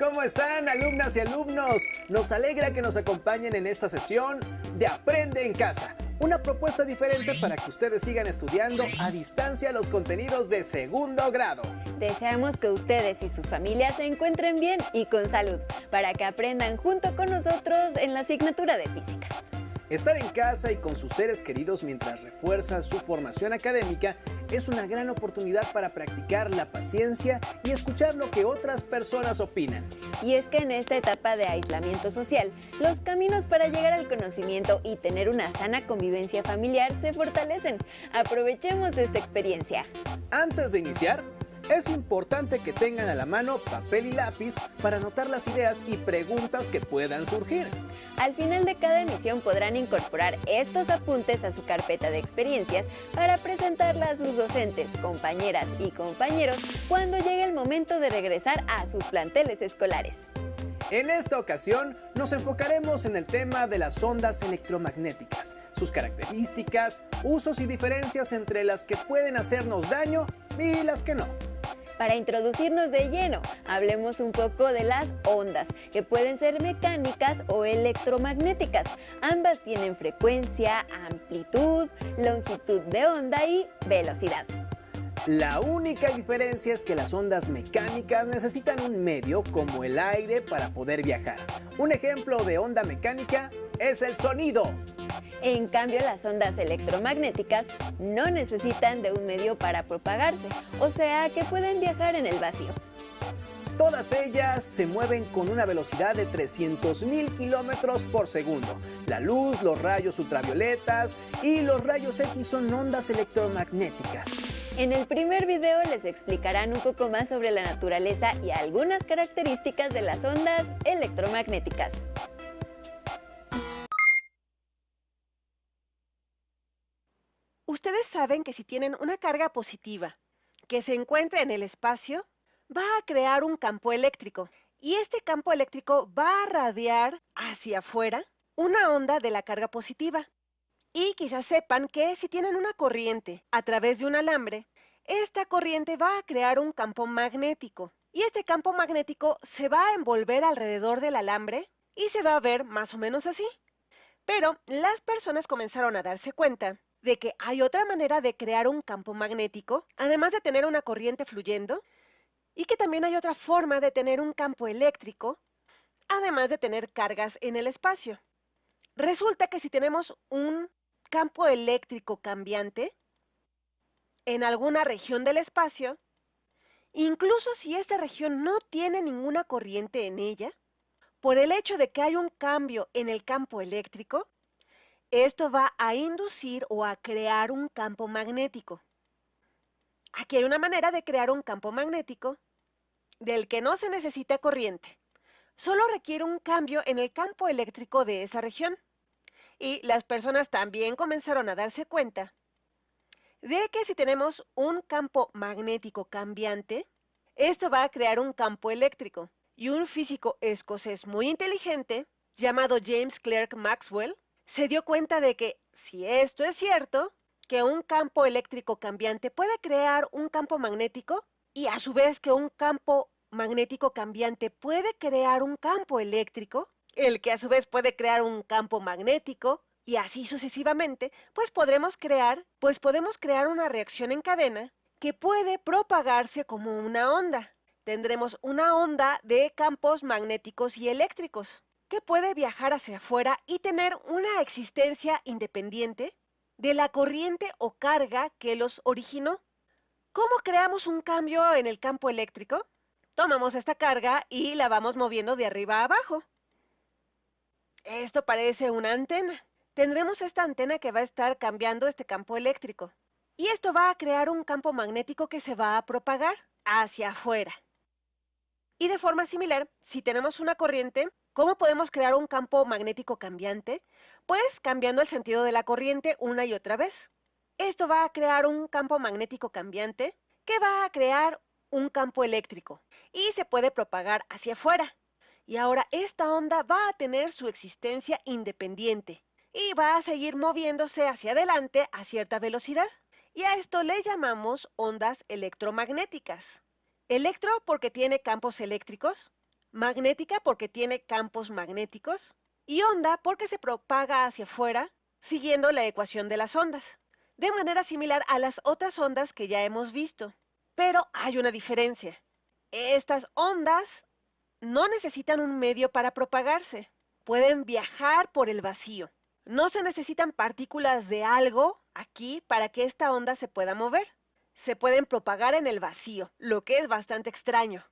¿Cómo están, alumnas y alumnos? Nos alegra que nos acompañen en esta sesión de Aprende en Casa. Una propuesta diferente para que ustedes sigan estudiando a distancia los contenidos de segundo grado. Deseamos que ustedes y sus familias se encuentren bien y con salud, para que aprendan junto con nosotros en la asignatura de física. Estar en casa y con sus seres queridos mientras refuerzan su formación académica es una gran oportunidad para practicar la paciencia y escuchar lo que otras personas opinan. Y es que en esta etapa de aislamiento social, los caminos para llegar al conocimiento y tener una sana convivencia familiar se fortalecen. Aprovechemos esta experiencia. Antes de iniciar, es importante que tengan a la mano papel y lápiz para anotar las ideas y preguntas que puedan surgir. Al final de cada emisión podrán incorporar estos apuntes a su carpeta de experiencias para presentarla a sus docentes, compañeras y compañeros cuando llegue el momento de regresar a sus planteles escolares. En esta ocasión nos enfocaremos en el tema de las ondas electromagnéticas, sus características, usos y diferencias entre las que pueden hacernos daño y las que no. Para introducirnos de lleno, hablemos un poco de las ondas, que pueden ser mecánicas o electromagnéticas. Ambas tienen frecuencia, amplitud, longitud de onda y velocidad. La única diferencia es que las ondas mecánicas necesitan un medio como el aire para poder viajar. Un ejemplo de onda mecánica es el sonido. En cambio, las ondas electromagnéticas no necesitan de un medio para propagarse, o sea que pueden viajar en el vacío. Todas ellas se mueven con una velocidad de 300.000 kilómetros por segundo. La luz, los rayos ultravioletas y los rayos X son ondas electromagnéticas. En el primer video les explicarán un poco más sobre la naturaleza y algunas características de las ondas electromagnéticas. Ustedes saben que si tienen una carga positiva que se encuentra en el espacio, va a crear un campo eléctrico y este campo eléctrico va a radiar hacia afuera una onda de la carga positiva. Y quizás sepan que si tienen una corriente a través de un alambre, esta corriente va a crear un campo magnético y este campo magnético se va a envolver alrededor del alambre y se va a ver más o menos así. Pero las personas comenzaron a darse cuenta de que hay otra manera de crear un campo magnético, además de tener una corriente fluyendo, y que también hay otra forma de tener un campo eléctrico, además de tener cargas en el espacio. Resulta que si tenemos un campo eléctrico cambiante en alguna región del espacio, incluso si esta región no tiene ninguna corriente en ella, por el hecho de que hay un cambio en el campo eléctrico, esto va a inducir o a crear un campo magnético. Aquí hay una manera de crear un campo magnético del que no se necesita corriente. Solo requiere un cambio en el campo eléctrico de esa región. Y las personas también comenzaron a darse cuenta de que si tenemos un campo magnético cambiante, esto va a crear un campo eléctrico. Y un físico escocés muy inteligente, llamado James Clerk Maxwell, se dio cuenta de que, si esto es cierto, que un campo eléctrico cambiante puede crear un campo magnético y a su vez que un campo magnético cambiante puede crear un campo eléctrico, el que a su vez puede crear un campo magnético y así sucesivamente, pues podemos crear una reacción en cadena que puede propagarse como una onda. Tendremos una onda de campos magnéticos y eléctricos que puede viajar hacia afuera y tener una existencia independiente de la corriente o carga que los originó. ¿Cómo creamos un cambio en el campo eléctrico? Tomamos esta carga y la vamos moviendo de arriba a abajo. Esto parece una antena. Tendremos esta antena que va a estar cambiando este campo eléctrico. Y esto va a crear un campo magnético que se va a propagar hacia afuera. Y de forma similar, si tenemos una corriente, ¿cómo podemos crear un campo magnético cambiante? Pues cambiando el sentido de la corriente una y otra vez. Esto va a crear un campo magnético cambiante que va a crear un campo eléctrico y se puede propagar hacia afuera. Y ahora esta onda va a tener su existencia independiente y va a seguir moviéndose hacia adelante a cierta velocidad. Y a esto le llamamos ondas electromagnéticas. Electro porque tiene campos eléctricos, magnética porque tiene campos magnéticos y onda porque se propaga hacia afuera siguiendo la ecuación de las ondas, de manera similar a las otras ondas que ya hemos visto. Pero hay una diferencia. Estas ondas no necesitan un medio para propagarse. Pueden viajar por el vacío. No se necesitan partículas de algo aquí para que esta onda se pueda mover. Se pueden propagar en el vacío, lo que es bastante extraño,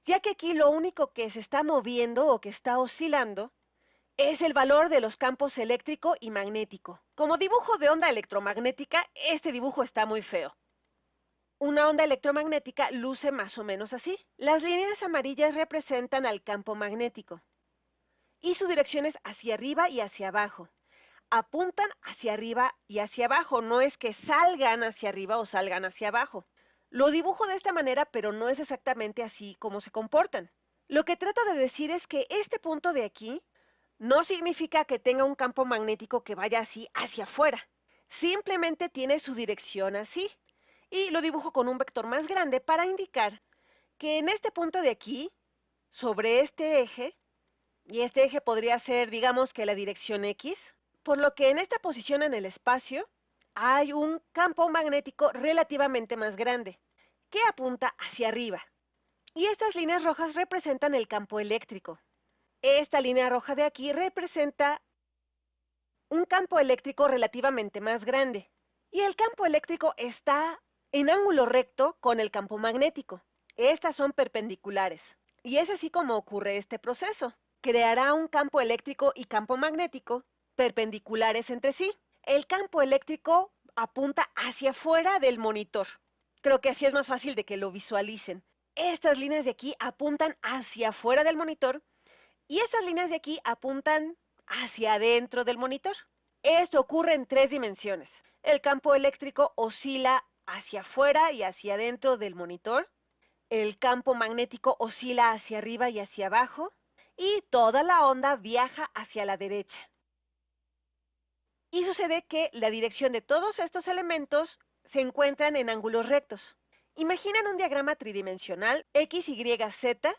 ya que aquí lo único que se está moviendo o que está oscilando es el valor de los campos eléctrico y magnético. Como dibujo de onda electromagnética, este dibujo está muy feo. Una onda electromagnética luce más o menos así. Las líneas amarillas representan al campo magnético y su dirección es hacia arriba y hacia abajo. Apuntan hacia arriba y hacia abajo, no es que salgan hacia arriba o salgan hacia abajo. Lo dibujo de esta manera, pero no es exactamente así como se comportan. Lo que trato de decir es que este punto de aquí no significa que tenga un campo magnético que vaya así hacia afuera. Simplemente tiene su dirección así. Y lo dibujo con un vector más grande para indicar que en este punto de aquí, sobre este eje, y este eje podría ser, digamos que la dirección X, por lo que en esta posición en el espacio hay un campo magnético relativamente más grande, que apunta hacia arriba. Y estas líneas rojas representan el campo eléctrico. Esta línea roja de aquí representa un campo eléctrico relativamente más grande. Y el campo eléctrico está en ángulo recto con el campo magnético. Estas son perpendiculares. Y es así como ocurre este proceso. Creará un campo eléctrico y campo magnético perpendiculares entre sí. El campo eléctrico apunta hacia afuera del monitor. Creo que así es más fácil de que lo visualicen. Estas líneas de aquí apuntan hacia afuera del monitor y esas líneas de aquí apuntan hacia adentro del monitor. Esto ocurre en 3 dimensiones. El campo eléctrico oscila hacia afuera y hacia adentro del monitor. El campo magnético oscila hacia arriba y hacia abajo. Y toda la onda viaja hacia la derecha. Y sucede que la dirección de todos estos elementos se encuentran en ángulos rectos. Imaginen un diagrama tridimensional X, Y, Z.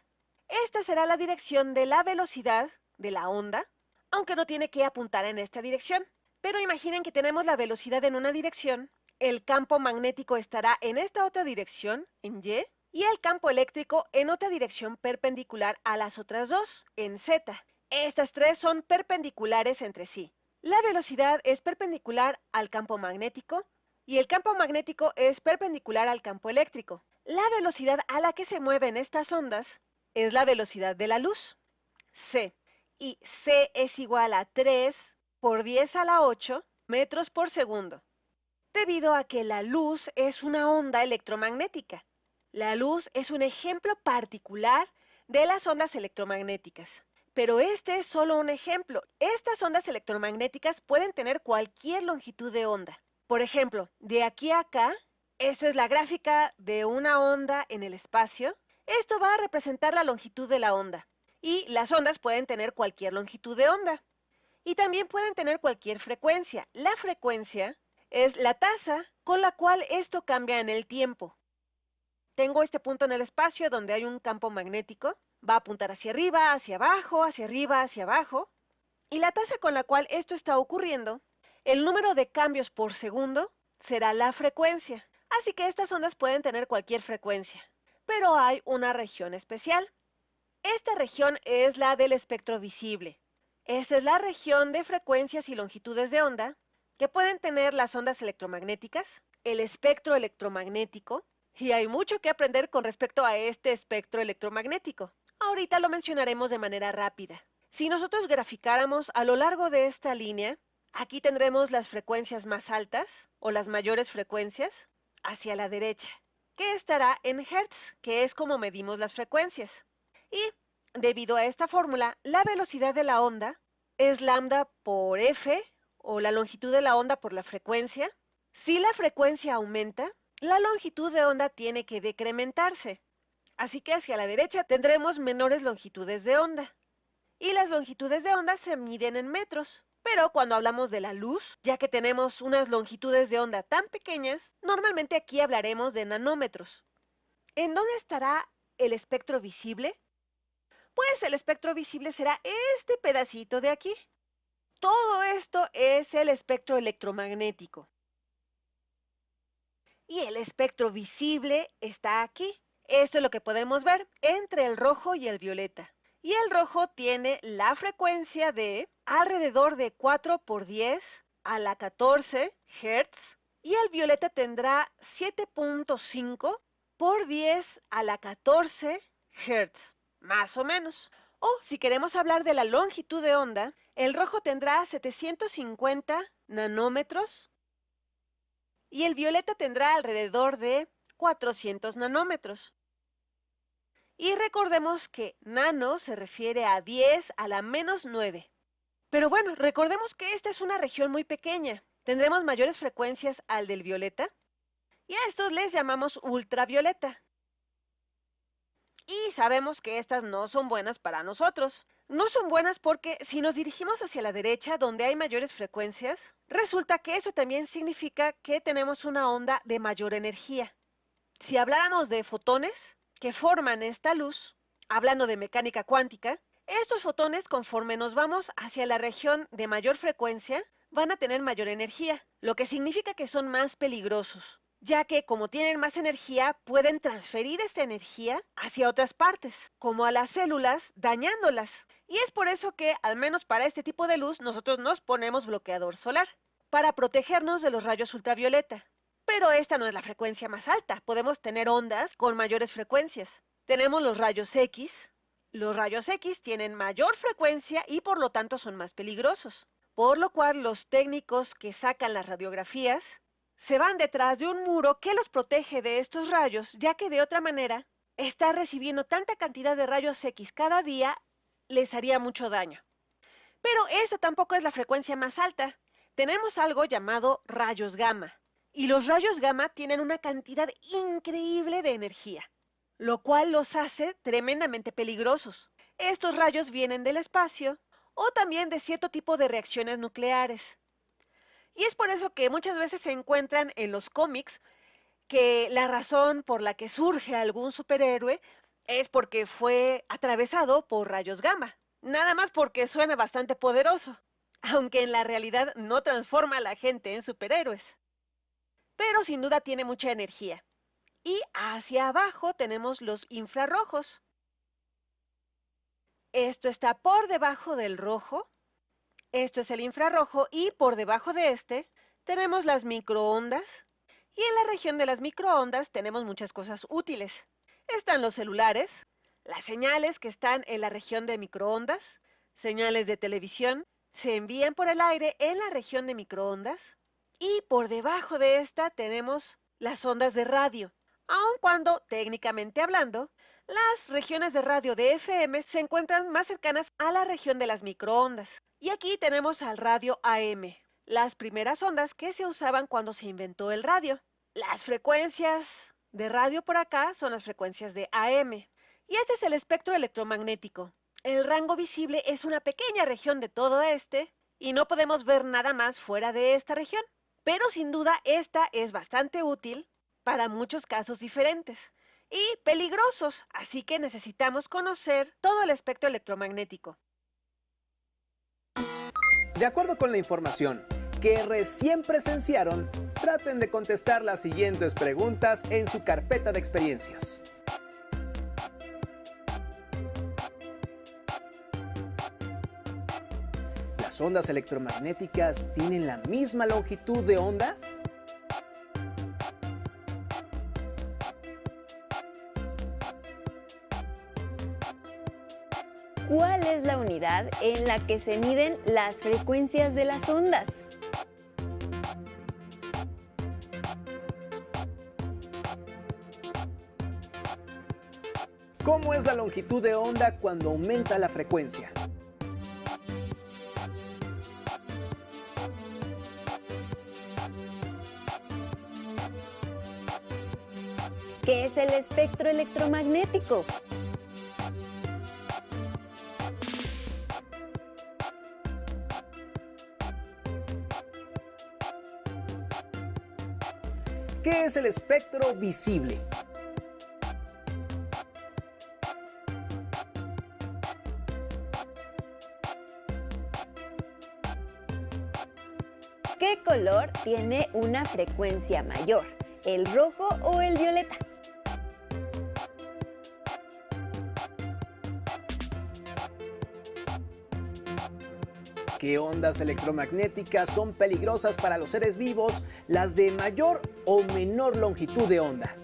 Esta será la dirección de la velocidad de la onda, aunque no tiene que apuntar en esta dirección. Pero imaginen que tenemos la velocidad en una dirección, el campo magnético estará en esta otra dirección, en Y el campo eléctrico en otra dirección perpendicular a las otras dos, en Z. Estas 3 son perpendiculares entre sí. La velocidad es perpendicular al campo magnético y el campo magnético es perpendicular al campo eléctrico. La velocidad a la que se mueven estas ondas es la velocidad de la luz, c. Y c es igual a 3 por 10 a la 8 metros por segundo, debido a que la luz es una onda electromagnética. La luz es un ejemplo particular de las ondas electromagnéticas. Pero este es solo un ejemplo. Estas ondas electromagnéticas pueden tener cualquier longitud de onda. Por ejemplo, de aquí a acá, esto es la gráfica de una onda en el espacio. Esto va a representar la longitud de la onda. Y las ondas pueden tener cualquier longitud de onda. Y también pueden tener cualquier frecuencia. La frecuencia es la tasa con la cual esto cambia en el tiempo. Tengo este punto en el espacio donde hay un campo magnético. Va a apuntar hacia arriba, hacia abajo, hacia arriba, hacia abajo. Y la tasa con la cual esto está ocurriendo, el número de cambios por segundo, será la frecuencia. Así que estas ondas pueden tener cualquier frecuencia. Pero hay una región especial. Esta región es la del espectro visible. Esta es la región de frecuencias y longitudes de onda que pueden tener las ondas electromagnéticas, el espectro electromagnético, y hay mucho que aprender con respecto a este espectro electromagnético. Ahorita lo mencionaremos de manera rápida. Si nosotros graficáramos a lo largo de esta línea, aquí tendremos las frecuencias más altas o las mayores frecuencias hacia la derecha, que estará en Hertz, que es como medimos las frecuencias. Y debido a esta fórmula, la velocidad de la onda es lambda por f, o la longitud de la onda por la frecuencia. Si la frecuencia aumenta, la longitud de onda tiene que decrementarse. Así que hacia la derecha tendremos menores longitudes de onda. Y las longitudes de onda se miden en metros. Pero cuando hablamos de la luz, ya que tenemos unas longitudes de onda tan pequeñas, normalmente aquí hablaremos de nanómetros. ¿En dónde estará el espectro visible? Pues el espectro visible será este pedacito de aquí. Todo esto es el espectro electromagnético. Y el espectro visible está aquí. Esto es lo que podemos ver entre el rojo y el violeta. Y el rojo tiene la frecuencia de alrededor de 4 por 10 a la 14 Hz. Y el violeta tendrá 7.5 por 10 a la 14 Hz, más o menos. O si queremos hablar de la longitud de onda, el rojo tendrá 750 nanómetros y el violeta tendrá alrededor de 400 nanómetros. Y recordemos que nano se refiere a 10 a la menos 9. Pero bueno, recordemos que esta es una región muy pequeña. Tendremos mayores frecuencias al del violeta y a estos les llamamos ultravioleta. Y sabemos que estas no son buenas para nosotros. No son buenas porque si nos dirigimos hacia la derecha, donde hay mayores frecuencias, resulta que eso también significa que tenemos una onda de mayor energía. Si habláramos de fotones que forman esta luz, hablando de mecánica cuántica, estos fotones, conforme nos vamos hacia la región de mayor frecuencia, van a tener mayor energía, lo que significa que son más peligrosos, ya que como tienen más energía, pueden transferir esta energía hacia otras partes, como a las células, dañándolas. Y es por eso que, al menos para este tipo de luz, nosotros nos ponemos bloqueador solar, para protegernos de los rayos ultravioleta. Pero esta no es la frecuencia más alta, podemos tener ondas con mayores frecuencias. Tenemos los rayos X. Los rayos X tienen mayor frecuencia y por lo tanto son más peligrosos, por lo cual los técnicos que sacan las radiografías se van detrás de un muro que los protege de estos rayos, ya que de otra manera, estar recibiendo tanta cantidad de rayos X cada día les haría mucho daño. Pero esa tampoco es la frecuencia más alta. Tenemos algo llamado rayos gamma. Y los rayos gamma tienen una cantidad increíble de energía, lo cual los hace tremendamente peligrosos. Estos rayos vienen del espacio o también de cierto tipo de reacciones nucleares. Y es por eso que muchas veces se encuentran en los cómics que la razón por la que surge algún superhéroe es porque fue atravesado por rayos gamma. Nada más porque suena bastante poderoso, aunque en la realidad no transforma a la gente en superhéroes. Pero sin duda tiene mucha energía. Y hacia abajo tenemos los infrarrojos. Esto está por debajo del rojo. Esto es el infrarrojo y por debajo de este tenemos las microondas. Y en la región de las microondas tenemos muchas cosas útiles. Están los celulares, las señales que están en la región de microondas, señales de televisión, se envían por el aire en la región de microondas. Y por debajo de esta tenemos las ondas de radio, aun cuando, técnicamente hablando, las regiones de radio de FM se encuentran más cercanas a la región de las microondas. Y aquí tenemos al radio AM, las primeras ondas que se usaban cuando se inventó el radio. Las frecuencias de radio por acá son las frecuencias de AM. Y este es el espectro electromagnético. El rango visible es una pequeña región de todo este y no podemos ver nada más fuera de esta región. Pero sin duda esta es bastante útil para muchos casos diferentes y peligrosos, así que necesitamos conocer todo el espectro electromagnético. De acuerdo con la información que recién presenciaron, traten de contestar las siguientes preguntas en su carpeta de experiencias. ¿Las ondas electromagnéticas tienen la misma longitud de onda? ¿Cuál es la unidad en la que se miden las frecuencias de las ondas? ¿Cómo es la longitud de onda cuando aumenta la frecuencia? ¿Qué es el espectro electromagnético? ¿Qué es el espectro visible? ¿Qué color tiene una frecuencia mayor? ¿El rojo o el violeta? ¿Qué ondas electromagnéticas son peligrosas para los seres vivos? ¿Las de mayor o menor longitud de onda?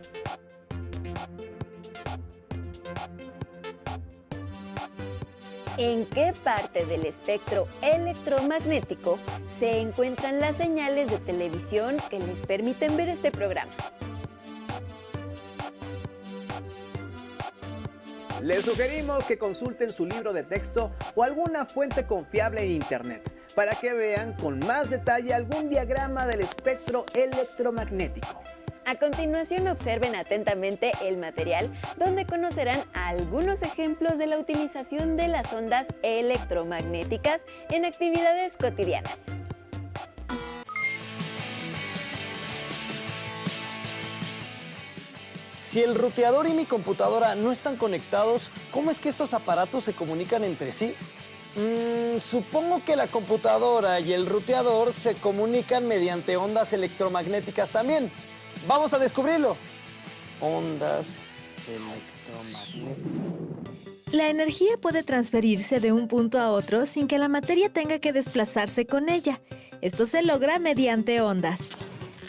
¿En qué parte del espectro electromagnético se encuentran las señales de televisión que les permiten ver este programa? Les sugerimos que consulten su libro de texto o alguna fuente confiable en internet para que vean con más detalle algún diagrama del espectro electromagnético. A continuación, observen atentamente el material donde conocerán algunos ejemplos de la utilización de las ondas electromagnéticas en actividades cotidianas. Si el ruteador y mi computadora no están conectados, ¿cómo es que estos aparatos se comunican entre sí? Supongo que la computadora y el ruteador se comunican mediante ondas electromagnéticas también. ¡Vamos a descubrirlo! Ondas electromagnéticas. La energía puede transferirse de un punto a otro sin que la materia tenga que desplazarse con ella. Esto se logra mediante ondas.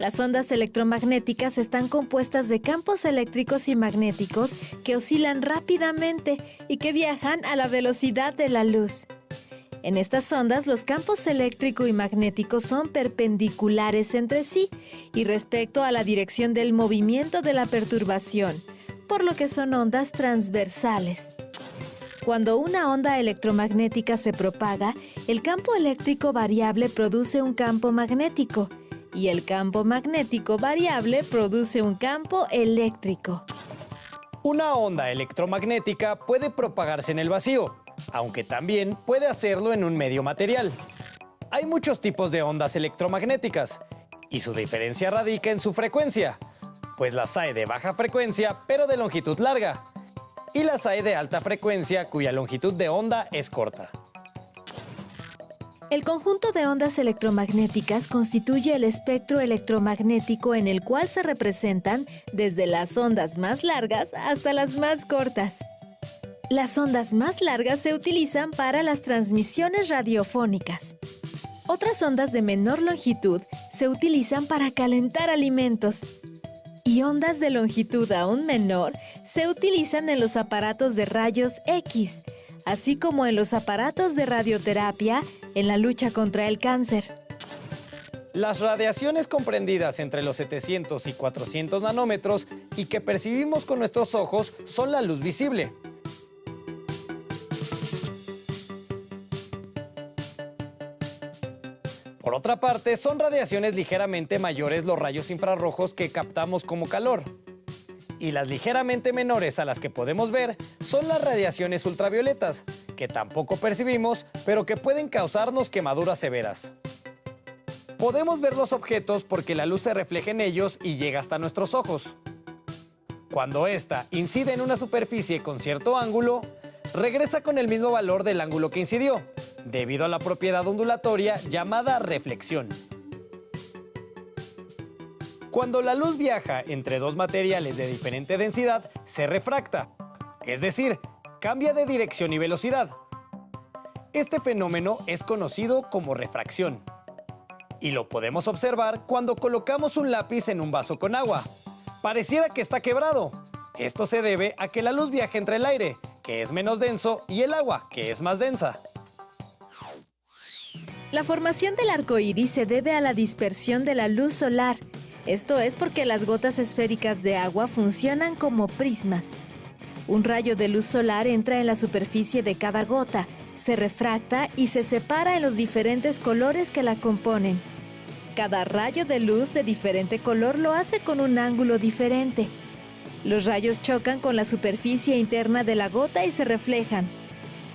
Las ondas electromagnéticas están compuestas de campos eléctricos y magnéticos que oscilan rápidamente y que viajan a la velocidad de la luz. En estas ondas, los campos eléctrico y magnético son perpendiculares entre sí y respecto a la dirección del movimiento de la perturbación, por lo que son ondas transversales. Cuando una onda electromagnética se propaga, el campo eléctrico variable produce un campo magnético y el campo magnético variable produce un campo eléctrico. Una onda electromagnética puede propagarse en el vacío, aunque también puede hacerlo en un medio material. Hay muchos tipos de ondas electromagnéticas y su diferencia radica en su frecuencia, pues las hay de baja frecuencia pero de longitud larga y las hay de alta frecuencia cuya longitud de onda es corta. El conjunto de ondas electromagnéticas constituye el espectro electromagnético en el cual se representan desde las ondas más largas hasta las más cortas. Las ondas más largas se utilizan para las transmisiones radiofónicas. Otras ondas de menor longitud se utilizan para calentar alimentos. Y ondas de longitud aún menor se utilizan en los aparatos de rayos X, así como en los aparatos de radioterapia en la lucha contra el cáncer. Las radiaciones comprendidas entre los 700 y 400 nanómetros y que percibimos con nuestros ojos son la luz visible. Por otra parte, son radiaciones ligeramente mayores los rayos infrarrojos que captamos como calor. Y las ligeramente menores a las que podemos ver son las radiaciones ultravioletas, que tampoco percibimos, pero que pueden causarnos quemaduras severas. Podemos ver los objetos porque la luz se refleja en ellos y llega hasta nuestros ojos. Cuando ésta incide en una superficie con cierto ángulo, regresa con el mismo valor del ángulo que incidió, debido a la propiedad ondulatoria llamada reflexión. Cuando la luz viaja entre dos materiales de diferente densidad, se refracta, es decir, cambia de dirección y velocidad. Este fenómeno es conocido como refracción. Y lo podemos observar cuando colocamos un lápiz en un vaso con agua. Pareciera que está quebrado. Esto se debe a que la luz viaja entre el aire, que es menos denso, y el agua, que es más densa. La formación del arco iris se debe a la dispersión de la luz solar. Esto es porque las gotas esféricas de agua funcionan como prismas. Un rayo de luz solar entra en la superficie de cada gota, se refracta y se separa en los diferentes colores que la componen. Cada rayo de luz de diferente color lo hace con un ángulo diferente. Los rayos chocan con la superficie interna de la gota y se reflejan.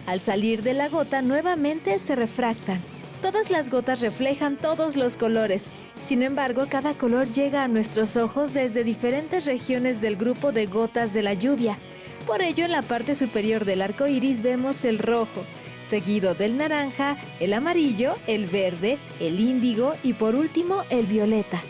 Al salir de la gota nuevamente se refractan. Todas las gotas reflejan todos los colores. Sin embargo, cada color llega a nuestros ojos desde diferentes regiones del grupo de gotas de la lluvia. Por ello, en la parte superior del arco iris vemos el rojo, seguido del naranja, el amarillo, el verde, el índigo y por último el violeta.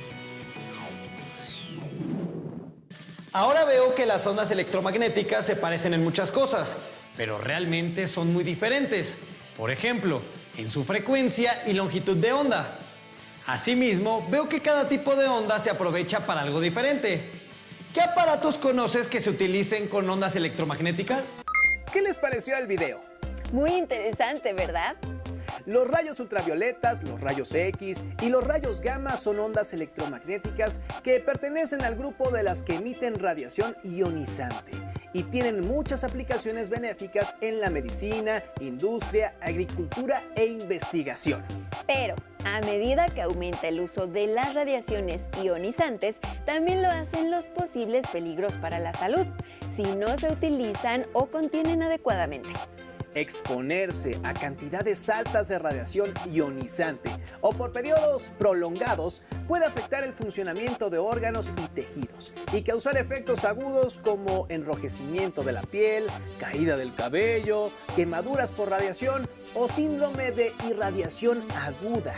Ahora veo que las ondas electromagnéticas se parecen en muchas cosas, pero realmente son muy diferentes. Por ejemplo, en su frecuencia y longitud de onda. Asimismo, veo que cada tipo de onda se aprovecha para algo diferente. ¿Qué aparatos conoces que se utilicen con ondas electromagnéticas? ¿Qué les pareció el video? Muy interesante, ¿verdad? Los rayos ultravioletas, los rayos X y los rayos gamma son ondas electromagnéticas que pertenecen al grupo de las que emiten radiación ionizante y tienen muchas aplicaciones benéficas en la medicina, industria, agricultura e investigación. Pero a medida que aumenta el uso de las radiaciones ionizantes, también lo hacen los posibles peligros para la salud, si no se utilizan o contienen adecuadamente. Exponerse a cantidades altas de radiación ionizante o por periodos prolongados puede afectar el funcionamiento de órganos y tejidos y causar efectos agudos como enrojecimiento de la piel, caída del cabello, quemaduras por radiación o síndrome de irradiación aguda.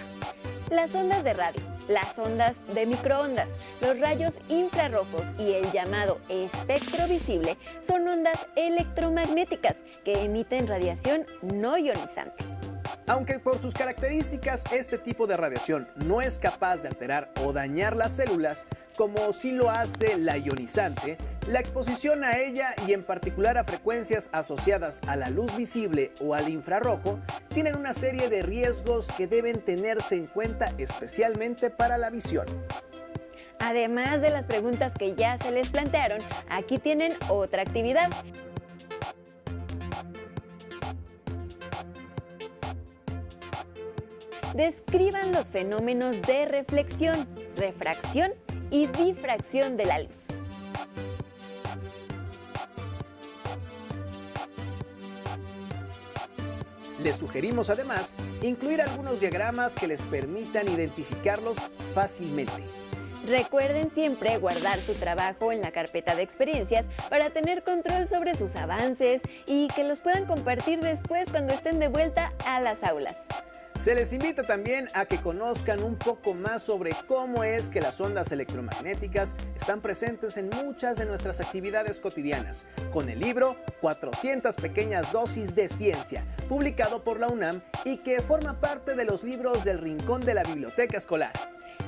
Las ondas de radio, las ondas de microondas, los rayos infrarrojos y el llamado espectro visible son ondas electromagnéticas que emiten radiación no ionizante. Aunque por sus características este tipo de radiación no es capaz de alterar o dañar las células, como sí lo hace la ionizante, la exposición a ella y en particular a frecuencias asociadas a la luz visible o al infrarrojo tienen una serie de riesgos que deben tenerse en cuenta especialmente para la visión. Además de las preguntas que ya se les plantearon, aquí tienen otra actividad. Describan los fenómenos de reflexión, refracción y difracción de la luz. Les sugerimos además incluir algunos diagramas que les permitan identificarlos fácilmente. Recuerden siempre guardar su trabajo en la carpeta de experiencias para tener control sobre sus avances y que los puedan compartir después cuando estén de vuelta a las aulas. Se les invita también a que conozcan un poco más sobre cómo es que las ondas electromagnéticas están presentes en muchas de nuestras actividades cotidianas, con el libro 400 pequeñas dosis de ciencia, publicado por la UNAM y que forma parte de los libros del Rincón de la Biblioteca Escolar.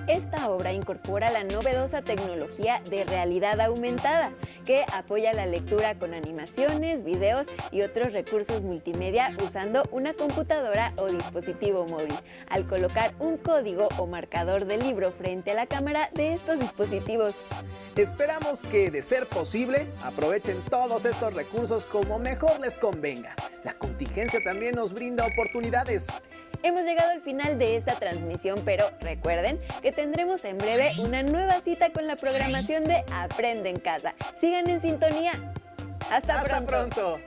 Esta obra incorpora la novedosa tecnología de realidad aumentada, que apoya la lectura con animaciones, videos y otros recursos multimedia usando una computadora o dispositivo móvil, al colocar un código o marcador del libro frente a la cámara de estos dispositivos. Esperamos que, de ser posible, aprovechen todos estos recursos como mejor les convenga. La contingencia también nos brinda oportunidades. Hemos llegado al final de esta transmisión, pero recuerden que tendremos en breve una nueva cita con la programación de Aprende en Casa. Sigan en sintonía. Hasta pronto.